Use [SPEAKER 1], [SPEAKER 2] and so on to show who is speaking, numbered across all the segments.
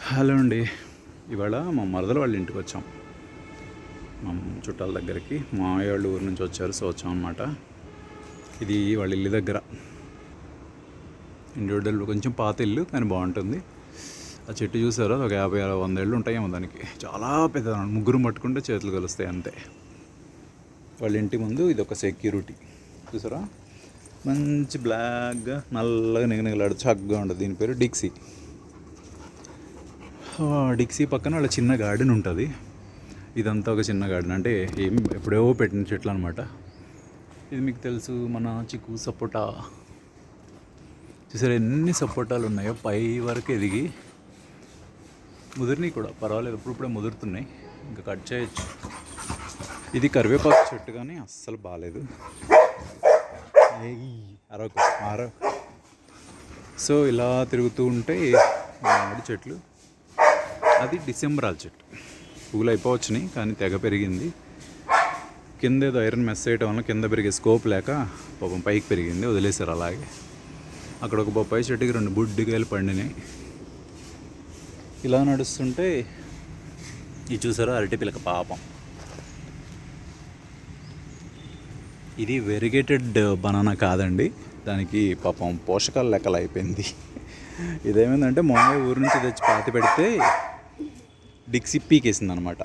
[SPEAKER 1] Hello అండి. ఇవాళ మా మరదల వాళ్ళ ఇంటికి వచ్చాం. మా చుట్టాల దగ్గరికి మా మామయ్య వాళ్ళు ఊరు నుంచి వచ్చారు. సో వచ్చాం అనమాట. ఇది వాళ్ళ ఇల్లు దగ్గర ఇండివిజువల్ కొంచెం పాత ఇల్లు కానీ బాగుంటుంది. ఆ చెట్టు చూసారో ఒక 50-100 ఏళ్ళు ఉంటాయేమో దానికి. చాలా పెద్ద, ముగ్గురు పట్టుకుంటే చేతులు కలుస్తాయి అంతే. వాళ్ళ ఇంటి ముందు ఇది ఒక సెక్యూరిటీ చూసారా, మంచి బ్లాక్గా నల్లగా నిగనిగలాడు చక్కగా ఉంటుంది. దీని పేరు డిక్సీ. డిక్సీ పక్కన వాళ్ళ చిన్న గార్డెన్ ఉంటుంది. ఇదంతా ఒక చిన్న గార్డెన్, అంటే ఏం ఎప్పుడో పెట్టిన చెట్లు అనమాట. ఇది మీకు తెలుసు, మన చిక్కు సపోటా చూసారు ఎన్ని సపోటాలు ఉన్నాయో, పై వరకు ఎదిగి ముదిరినాయి కూడా, పర్వాలేదు, ఇప్పుడే ముదురుతున్నాయి, ఇంకా కట్ చేయొచ్చు. ఇది కరివేపాకు చెట్టు కానీ అస్సలు బాగాలేదు. అరవకు. సో ఇలా తిరుగుతూ ఉంటే మామిడి చెట్లు. అది డిసెంబరాల చెట్టు, పువ్వులు అయిపోవచ్చినాయి కానీ తెగ పెరిగింది. కింద ఏదో ఐరన్ మెస్ చేయటం వల్ల కింద పెరిగే స్కోప్ లేక పాపం పైకి పెరిగింది, వదిలేశారు అలాగే. అక్కడ ఒక బొప్పాయి చెట్టుకి 2 బుడ్డికాయలు పండినాయి. ఇలా నడుస్తుంటే ఇది చూసారా అరటి పిలక పాపం. ఇది వెరిగేటెడ్ బనానా కాదండి, దానికి పాపం పోషకాలు లెక్కలు అయిపోయింది. ఇదేమైందంటే మామయ్య ఊరు నుంచి తెచ్చి పాతి పెడితే డిక్సీ పీకేసింది అనమాట.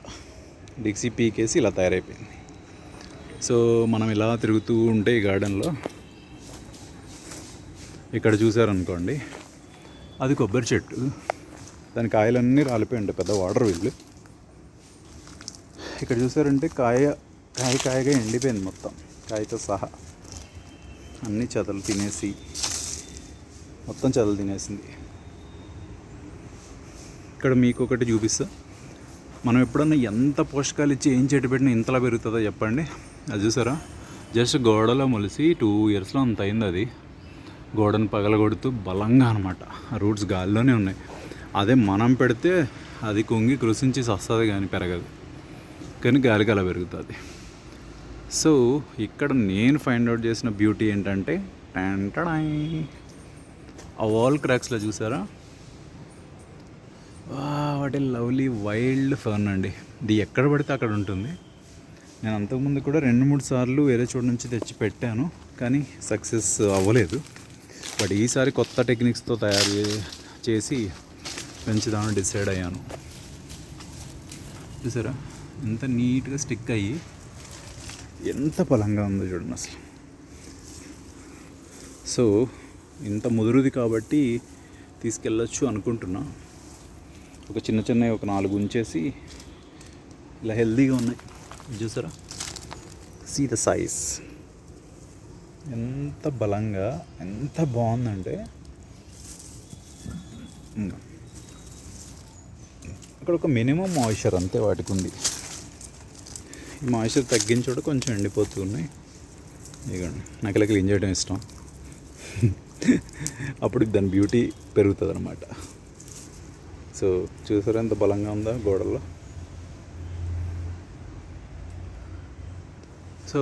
[SPEAKER 1] డిక్సీ పీకేసి ఇలా తయారైపోయింది. సో మనం ఇలా తిరుగుతూ ఉంటే ఈ గార్డెన్లో ఇక్కడ చూసారనుకోండి, అది కొబ్బరి చెట్టు. దాని కాయలన్నీ రాలిపోయి ఉంటాయి, పెద్ద వాటర్ వీళ్ళు. ఇక్కడ చూసారంటే కాయగా ఎండిపోయింది మొత్తం, కాయతో సహా. అన్నీ చెదలు తినేసి, మొత్తం చెదలు తినేసింది. ఇక్కడ మీకు ఒకటి చూపిస్తా. మనం ఎప్పుడన్నా ఎంత పోషకాలు ఇచ్చి ఏం చెట్టు పెట్టినా ఇంతలా పెరుగుతుందో చెప్పండి. అది చూసారా, జస్ట్ గోడలో మొలిసి 2 ఇయర్స్లో అంత అయింది. అది గోడను పగలగొడుతూ బలంగా అనమాట, ఆ రూట్స్ గాలిలోనే ఉన్నాయి. అదే మనం పెడితే అది కుంగి కృషించి వస్తుంది కానీ పెరగదు, కానీ గాలికి అలా పెరుగుతుంది. సో ఇక్కడ నేను ఫైండ్ అవుట్ చేసిన బ్యూటీ ఏంటంటే, ఆ వాల్ క్రాక్స్లో చూసారా, what a lovely wild fern అండి. ఇది ఎక్కడ పడితే అక్కడ ఉంటుంది. నేను అంతకుముందు కూడా 2-3 సార్లు వేరే చోటు నుంచి తెచ్చి పెట్టాను, కానీ సక్సెస్ అవ్వలేదు. బట్ ఈసారి కొత్త టెక్నిక్స్తో తయారు చేసి పెంచుదామని డిసైడ్ అయ్యాను. చూసారా ఎంత నీట్గా స్టిక్ అయ్యి ఎంత బలంగా ఉందో చూడండి అసలు. సో ఇంత ముదురుది కాబట్టి తీసుకెళ్ళచ్చు అనుకుంటున్నా. ఒక చిన్న ఒక 4 ఉంచేసి ఇలా హెల్దీగా ఉన్నాయి. చూసారా, సీ ద సైజ్ ఎంత బలంగా, ఎంత బాగుందంటే. అక్కడ ఒక మినిమం మాయిశ్చర్ అంతే వాటికి ఉంది. ఈ మాయిశ్చర్ తగ్గించడం కొంచెం ఎండిపోతూ ఉన్నాయి. ఇదిగోండి, నాకు ఇలా క్లీన్ చేయడం ఇష్టం. అప్పుడు దాని బ్యూటీ పెరుగుతుంది అన్నమాట. సో చూసారా ఎంత బలంగా ఉందో గోడల్లో. సో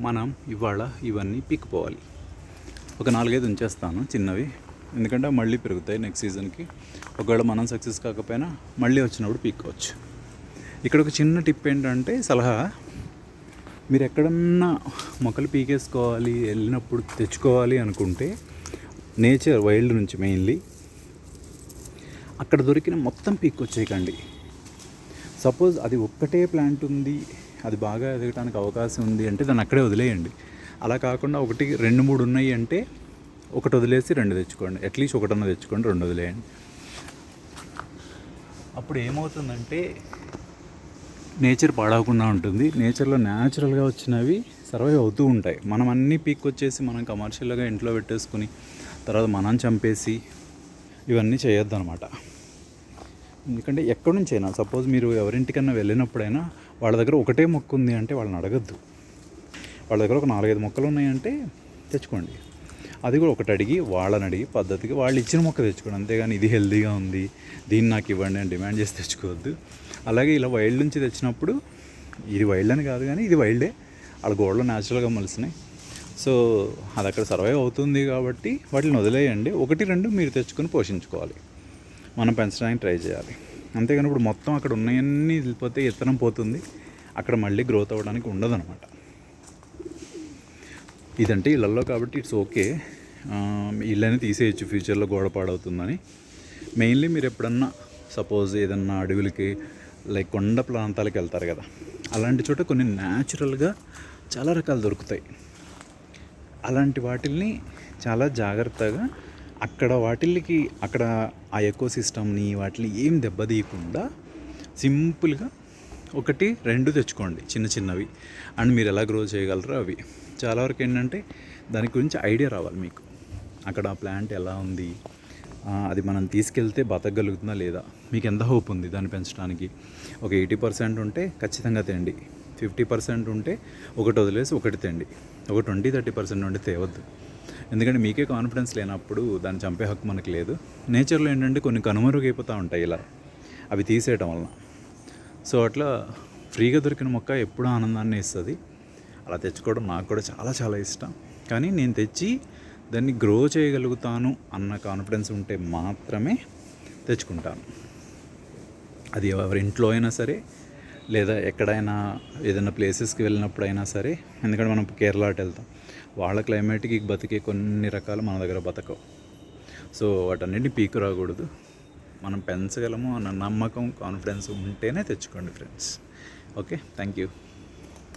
[SPEAKER 1] మనం ఇవాళ ఇవన్నీ పీక్కుపోవాలి. ఒక 4-5 ఉంచేస్తాను చిన్నవి, ఎందుకంటే మళ్ళీ పెరుగుతాయి నెక్స్ట్ సీజన్కి. ఒకవేళ మనం సక్సెస్ కాకపోయినా మళ్ళీ వచ్చినప్పుడు పీక్కోవచ్చు. ఇక్కడ ఒక చిన్న టిప్ ఏంటంటే, సలహా, మీరు ఎక్కడన్నా మొక్కలు పీకేసుకోవాలి వెళ్ళినప్పుడు తెచ్చుకోవాలి అనుకుంటే, నేచర్ వైల్డ్ నుంచి మెయిన్లీ అక్కడ దొరికిన మొత్తం పీక్కొచ్చేయకండి. సపోజ్ అది ఒక్కటే ప్లాంట్ ఉంది, అది బాగా ఎదగడానికి అవకాశం ఉంది అంటే దాన్ని అక్కడే వదిలేయండి. అలా కాకుండా 1-2-3 ఉన్నాయి అంటే ఒకటి వదిలేసి 2 తెచ్చుకోండి. అట్లీస్ట్ ఒకటన్నా తెచ్చుకోండి, 2 వదిలేయండి. అప్పుడు ఏమవుతుందంటే నేచర్ పాడవకుండా ఉంటుంది. నేచర్లో న్యాచురల్గా వచ్చినవి సర్వైవ్ అవుతూ ఉంటాయి. మనం అన్నీ పీక్కొచ్చేసి మనం కమర్షియల్గా ఇంట్లో పెట్టేసుకుని తర్వాత మనం చంపేసి ఇవన్నీ చేయొద్దు అనమాట. ఎందుకంటే ఎక్కడి నుంచి అయినా, సపోజ్ మీరు ఎవరింటికన్నా వెళ్ళినప్పుడైనా వాళ్ళ దగ్గర ఒకటే మొక్క ఉంది అంటే వాళ్ళని అడగద్దు. వాళ్ళ దగ్గర ఒక 4-5 మొక్కలు ఉన్నాయంటే తెచ్చుకోండి. అది కూడా ఒకటి అడిగి, వాళ్ళని అడిగి పద్ధతిగా వాళ్ళు ఇచ్చిన మొక్క తెచ్చుకోండి. అంతేగాని ఇది హెల్తీగా ఉంది దీన్ని నాకు ఇవ్వండి అని డిమాండ్ చేసి తెచ్చుకోవద్దు. అలాగే ఇలా వైల్డ్ నుంచి తెచ్చినప్పుడు, ఇది వైల్డ్ అని కాదు కానీ ఇది వైల్డే, వాళ్ళ గోడలో న్యాచురల్గా మలిసినాయి. సో అది అక్కడ సర్వైవ్ అవుతుంది కాబట్టి వాటిని వదిలేయండి. 1-2 మీరు తెచ్చుకొని పోషించుకోవాలి. మనం పెంచడానికి ట్రై చేయాలి. అంతేగాని ఇప్పుడు మొత్తం అక్కడ ఉన్నాయన్నీ వెళ్ళిపోతే విత్తనం పోతుంది, అక్కడ మళ్ళీ గ్రోత్ అవ్వడానికి ఉండదన్నమాట. ఇదంటే ఇళ్ళల్లో కాబట్టి ఇట్స్ ఓకే, ఇళ్ళని తీసేయచ్చు ఫ్యూచర్లో గోడ పాడవుతుందని. మెయిన్లీ మీరు ఎప్పుడన్నా సపోజ్ ఏదన్నా అడవులకి లైక్ కొండ ప్రాంతాలకు వెళ్తారు కదా, అలాంటి చోట కొన్ని న్యాచురల్గా చాలా రకాలు దొరుకుతాయి. అలాంటి వాటిల్ని చాలా జాగ్రత్తగా అక్కడ వాటిల్కి అక్కడ ఆ ఎకో సిస్టమ్ని వాటిని ఏం దెబ్బతీయకుండా సింపుల్గా 1-2 తెచ్చుకోండి చిన్న చిన్నవి. అండ్ మీరు ఎలా గ్రో చేయగలరో అవి. చాలా వరకు ఏంటంటే దాని గురించి ఐడియా రావాలి మీకు. అక్కడ ఆ ప్లాంట్ ఎలా ఉంది, అది మనం తీసుకెళ్తే బతకగలుగుతుందా లేదా, మీకు ఎంత హోప్ ఉంది దాన్ని పెంచడానికి. ఒక 80% ఉంటే ఖచ్చితంగా తేండి, 50% ఉంటే ఒకటి వదిలేసి ఒకటి తేండి. ఒక 20-30% ఉంటే తేవద్దు. ఎందుకంటే మీకే కాన్ఫిడెన్స్ లేనప్పుడు దాన్ని చంపే హక్కు మనకు లేదు. నేచర్లో ఏంటంటే కొన్ని కనుమరుగైపోతూ ఉంటాయి ఇలా అవి తీసేయటం వలన. సో అట్లా ఫ్రీగా దొరికిన మొక్క ఎప్పుడూ ఆనందాన్ని ఇస్తుంది. అలా తెచ్చుకోవడం నాకు కూడా చాలా చాలా ఇష్టం. కానీ నేను తెచ్చి దాన్ని గ్రో చేయగలుగుతాను అన్న కాన్ఫిడెన్స్ ఉంటే మాత్రమే తెచ్చుకుంటాను. అది ఎవరి ఇంట్లో అయినా సరే, లేదా ఎక్కడైనా ఏదైనా ప్లేసెస్కి వెళ్ళినప్పుడైనా సరే. ఎందుకంటే మనం కేరళ అటు వెళ్తాం, వాళ్ళ క్లైమేట్కి బతికే కొన్ని రకాలు మన దగ్గర బతకవు. సో వాటన్నిటిని పీకు రాకూడదు. మనం పెంచగలము అన్న నమ్మకం, కాన్ఫిడెన్స్ ఉంటేనే తెచ్చుకోండి ఫ్రెండ్స్. Okay, thank you.